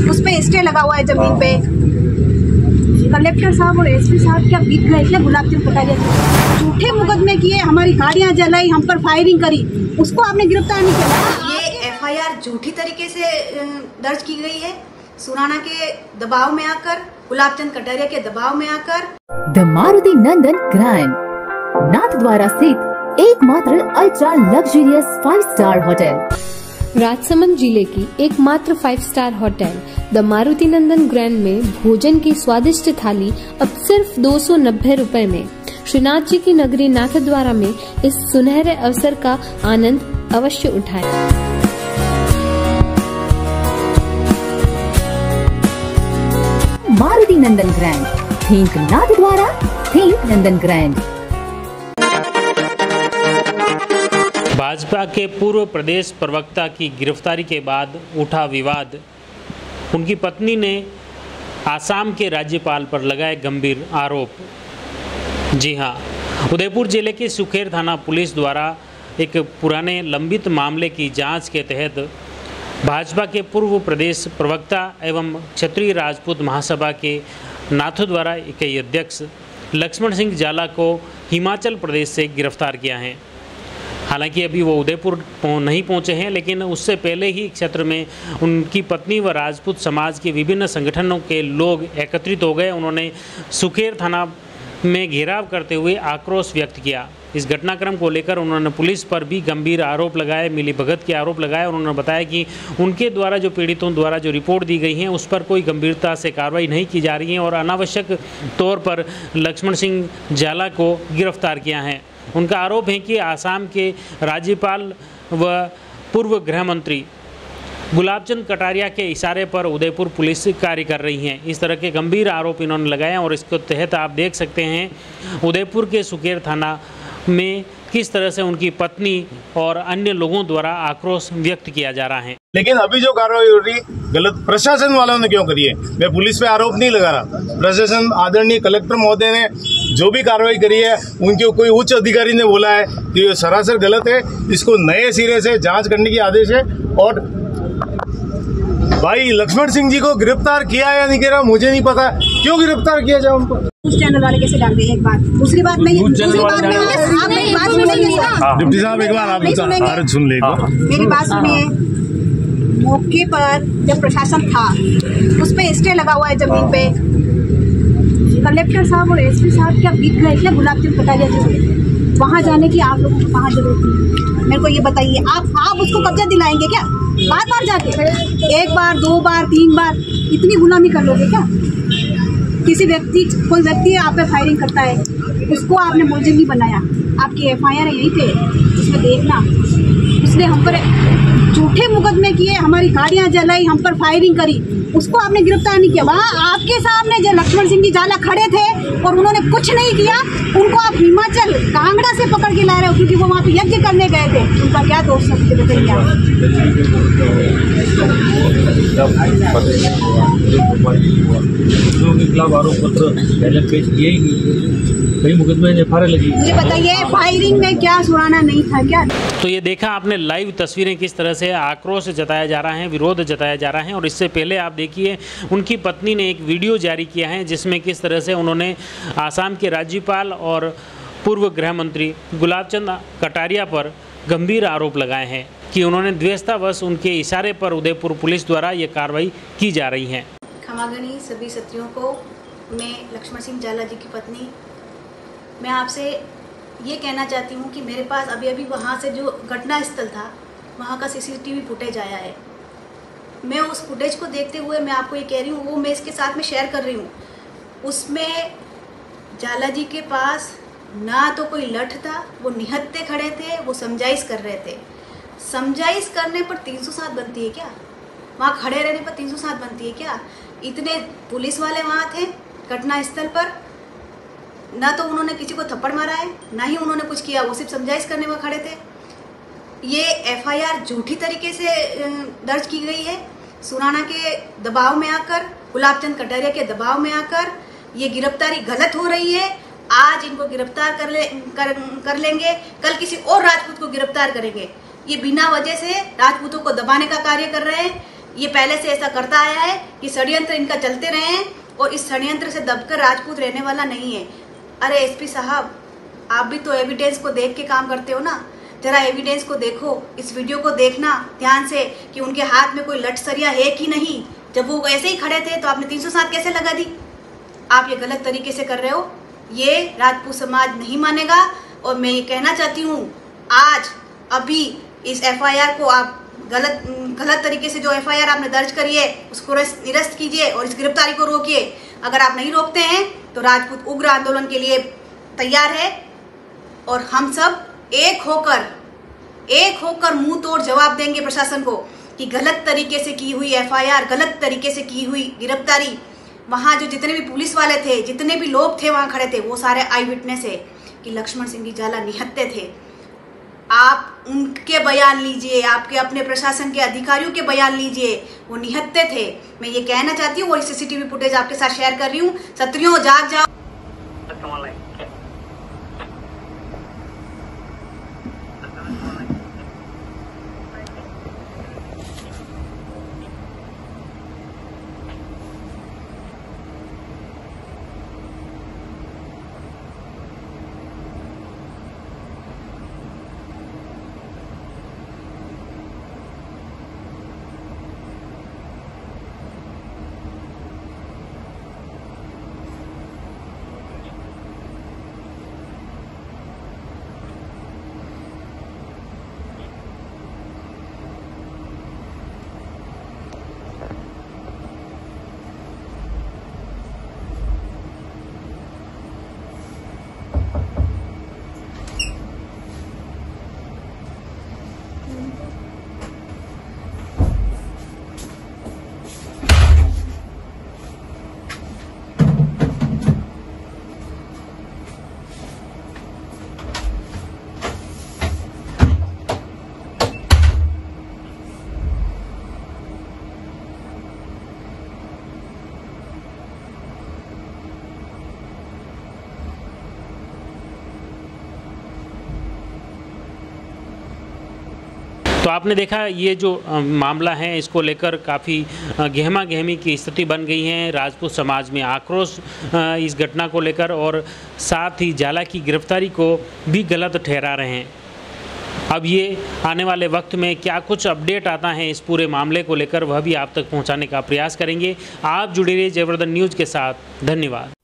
उस पे स्टे लगा हुआ है जमीन पे। कलेक्टर साहब और एसपी साहब क्या बीत गए क्या गुलाब चंद कटारिया? झूठे मुकदमे किए, हमारी गाड़ियां जलाई, हम पर फायरिंग करी, उसको आपने गिरफ्तार नहीं किया। ये एफआईआर झूठी तरीके से दर्ज की गई है, सुराना के दबाव में आकर, गुलाब चंद कटारिया के दबाव में आकर। The Maruti Nandan grand, Nathdwara स्थित एकमात्र ultra luxurious 5 star hotel. Rajsamand जिले की एकमात्र 5 star hotel the Maruti Nandan grand में भोजन की स्वादिष्ट थाली अब सिर्फ 290 रुपए में। श्रीनाथ जी की नगरी नाथद्वारा में इस सुनहरे अवसर का आनंद अवश्य उठाएं। मारुति नंदन ग्रैंड, थिंक नाथद्वारा, थिंक नंदन ग्रैंड। भाजपा के पूर्व प्रदेश प्रवक्ता की गिरफ्तारी के बाद उठा विवाद। उनकी पत्नी ने आसाम के राज्यपाल पर लगाए गंभीर आरोप। जी हां, उदयपुर जिले के सुखेर थाना पुलिस द्वारा एक पुराने लंबित मामले की जांच के तहत भाजपा के पूर्व प्रदेश प्रवक्ता एवं क्षत्रिय राजपूत महासभा के नाथद्वारा के अध्यक्ष लक्ष्मण सिंह जाला को हिमाचल प्रदेश से गिरफ्तार किया है। हालांकि अभी वो उदयपुर नहीं पहुंचे हैं, लेकिन उससे पहले ही क्षेत्र में उनकी पत्नी व राजपूत समाज के विभिन्न संगठनों के लोग एकत्रित हो गए। उन्होंने सुखेर थाना में घेराव करते हुए आक्रोश व्यक्त किया। इस घटनाक्रम को लेकर उन्होंने पुलिस पर भी गंभीर आरोप लगाए, मिलीभगत के आरोप लगाए। उन्होंने बताया कि उनके द्वारा जो पीड़ितों द्वारा जो रिपोर्ट दी गई है उस पर कोई गंभीरता से कार्रवाई नहीं की जा रही है और अनावश्यक तौर पर लक्ष्मण सिंह जाला को गिरफ्तार किया है। उनका आरोप है कि आसाम के राज्यपाल व पूर्व गृह मंत्री गुलाब चंद कटारिया के इशारे पर उदयपुर पुलिस कार्य कर रही है। इस तरह के गंभीर आरोप इन्होंने लगाए और इसके तहत आप देख सकते हैं उदयपुर के सुखेर थाना में किस तरह से उनकी पत्नी और अन्य लोगों द्वारा आक्रोश व्यक्त किया जा रहा है। लेकिन अभी जो कार्रवाई हो रही गलत प्रशासन वालों ने क्यों करी है? मैं पुलिस पे आरोप नहीं लगा रहा। प्रशासन आदरणीय कलेक्टर महोदय ने जो भी कार्रवाई करी है, उनके कोई उच्च अधिकारी ने बोला है तो ये सरासर गलत है। इसको नए सिरे से जांच करने की आदेश है। और भाई लक्ष्मण सिंह जी को गिरफ्तार किया या नहीं किया मुझे नहीं पता, क्यों गिरफ्तार किया जाए उनको? उस चैनल वाले कैसे डाल दें? एक बात, दूसरी बात में डिप्टी साहब एक बार आप सुन ले, मेरी बात सुनिए। मौके पर जब प्रशासन था उस पे स्टे लगा हुआ है जमीन पे। कलेक्टर साहब और एसपी साहब क्या बीत गए क्या गुलाब चंद कटारिया जी? वहाँ जाने की आप लोगों को कहाँ जरूरत थी? मेरे को ये बताइए, आप उसको कब्जा दिलाएंगे क्या? बार बार जाके, एक बार, 2 बार, 3 बार, इतनी गुलामी कर लोगे क्या? किसी कोई व्यक्ति आप पे फायरिंग करता है, उसको आपने मुलजिम नहीं बनाया। आपकी एफआईआर है यहीं पे, उसमें देखना। उसने हम पर झूठे मुकदमे किए, हमारी गाड़ियां जलाई, हम पर फायरिंग करी, उसको आपने गिरफ्तार नहीं किया। वहाँ आपके सामने जो लक्ष्मण सिंह जी जाला खड़े थे और उन्होंने कुछ नहीं किया, उनको आप हिमाचल कांगड़ा से पकड़ के ला रहे हो क्योंकि वो वहाँ पे यज्ञ करने गए थे। उनका क्या दोष सकते बताइए आप? आरोप पत्र पहले पेश किए ही कई मुकदमे एफआईआर लगी। मुझे बताइए फायरिंग में क्या सुराना नहीं था क्या? तो ये देखा आपने लाइव तस्वीरें किस तरह से आक्रोश जताया जा रहा है, विरोध जताया जा रहा है। और इससे पहले आप देखिए उनकी पत्नी ने एक वीडियो जारी किया है जिसमें किस तरह से उन्होंने आसाम के राज्यपाल और पूर्व गृह मंत्री गुलाब चंद कटारिया पर गंभीर आरोप लगाए हैं कि उन्होंने द्वेषतावश उनके इशारे पर उदयपुर पुलिस द्वारा ये कार्रवाई की जा रही है। क्षमागणी सभी सत्रियों को। मैं लक्ष्मण सिंह जाला जी की पत्नी, मैं आपसे ये कहना चाहती हूँ कि मेरे पास अभी अभी वहाँ से जो घटना स्थल था वहाँ का सीसीटीवी फुटेज आया है। मैं उस फुटेज को देखते हुए मैं आपको ये कह रही हूँ, वो मैं इसके साथ में शेयर कर रही हूँ। उसमें जाला जी के पास ना तो कोई लठ था, वो निहत्ते खड़े थे, वो समझाइश कर रहे थे। समझाइश करने पर 307 बनती है क्या? वहाँ खड़े रहने पर 307 बनती है क्या? इतने पुलिस वाले वहाँ थे घटना स्थल पर, ना तो उन्होंने किसी को थप्पड़ मारा है, ना ही उन्होंने कुछ किया, वो सिर्फ समझाइश करने में खड़े थे। ये एफआईआर झूठी तरीके से दर्ज की गई है, सुराना के दबाव में आकर, गुलाब चंद कटारिया के दबाव में आकर ये गिरफ्तारी गलत हो रही है। आज इनको गिरफ्तार कर लेंगे, कल किसी और राजपूत को गिरफ्तार करेंगे। ये बिना वजह से राजपूतों को दबाने का कार्य कर रहे हैं। ये पहले से ऐसा करता आया है कि षड्यंत्र इनका चलते रहे हैं और इस षड्यंत्र से दबकर राजपूत रहने वाला नहीं है। अरे एसपी साहब, आप भी तो एविडेंस को देख के काम करते हो ना, जरा एविडेंस को देखो, इस वीडियो को देखना ध्यान से कि उनके हाथ में कोई लठसरिया है कि नहीं। जब वो ऐसे ही खड़े थे तो आपने 307 कैसे लगा दी? आप ये गलत तरीके से कर रहे हो, ये राजपूत समाज नहीं मानेगा। और मैं ये कहना चाहती हूँ, आज अभी इस एफआईआर को आप गलत तरीके से जो एफआईआर आपने दर्ज करी है उसको निरस्त कीजिए और इस गिरफ्तारी को रोकिए। अगर आप नहीं रोकते हैं तो राजपूत उग्र आंदोलन के लिए तैयार है और हम सब एक होकर मुंह तोड़ जवाब देंगे प्रशासन को कि गलत तरीके से की हुई एफआईआर, गलत तरीके से की हुई गिरफ्तारी, वहाँ जो जितने भी पुलिस वाले थे, जितने भी लोग थे वहाँ खड़े थे, वो सारे आई विटनेस है कि लक्ष्मण सिंह जी झाला निहत्थे थे। आप उनके बयान लीजिए, आपके अपने प्रशासन के अधिकारियों के बयान लीजिए, वो निहत्थे थे। मैं ये कहना चाहती हूँ, वही सीसीटीवी फुटेज आपके साथ शेयर कर रही हूँ। क्षत्रियों जाग जाओ। तो आपने देखा ये जो मामला है, इसको लेकर काफ़ी गहमा गहमी की स्थिति बन गई है। राजपूत समाज में आक्रोश इस घटना को लेकर और साथ ही झाला की गिरफ्तारी को भी गलत ठहरा रहे हैं। अब ये आने वाले वक्त में क्या कुछ अपडेट आता है इस पूरे मामले को लेकर, वह भी आप तक पहुंचाने का प्रयास करेंगे। आप जुड़े रहिए जयवर्धन न्यूज़ के साथ। धन्यवाद।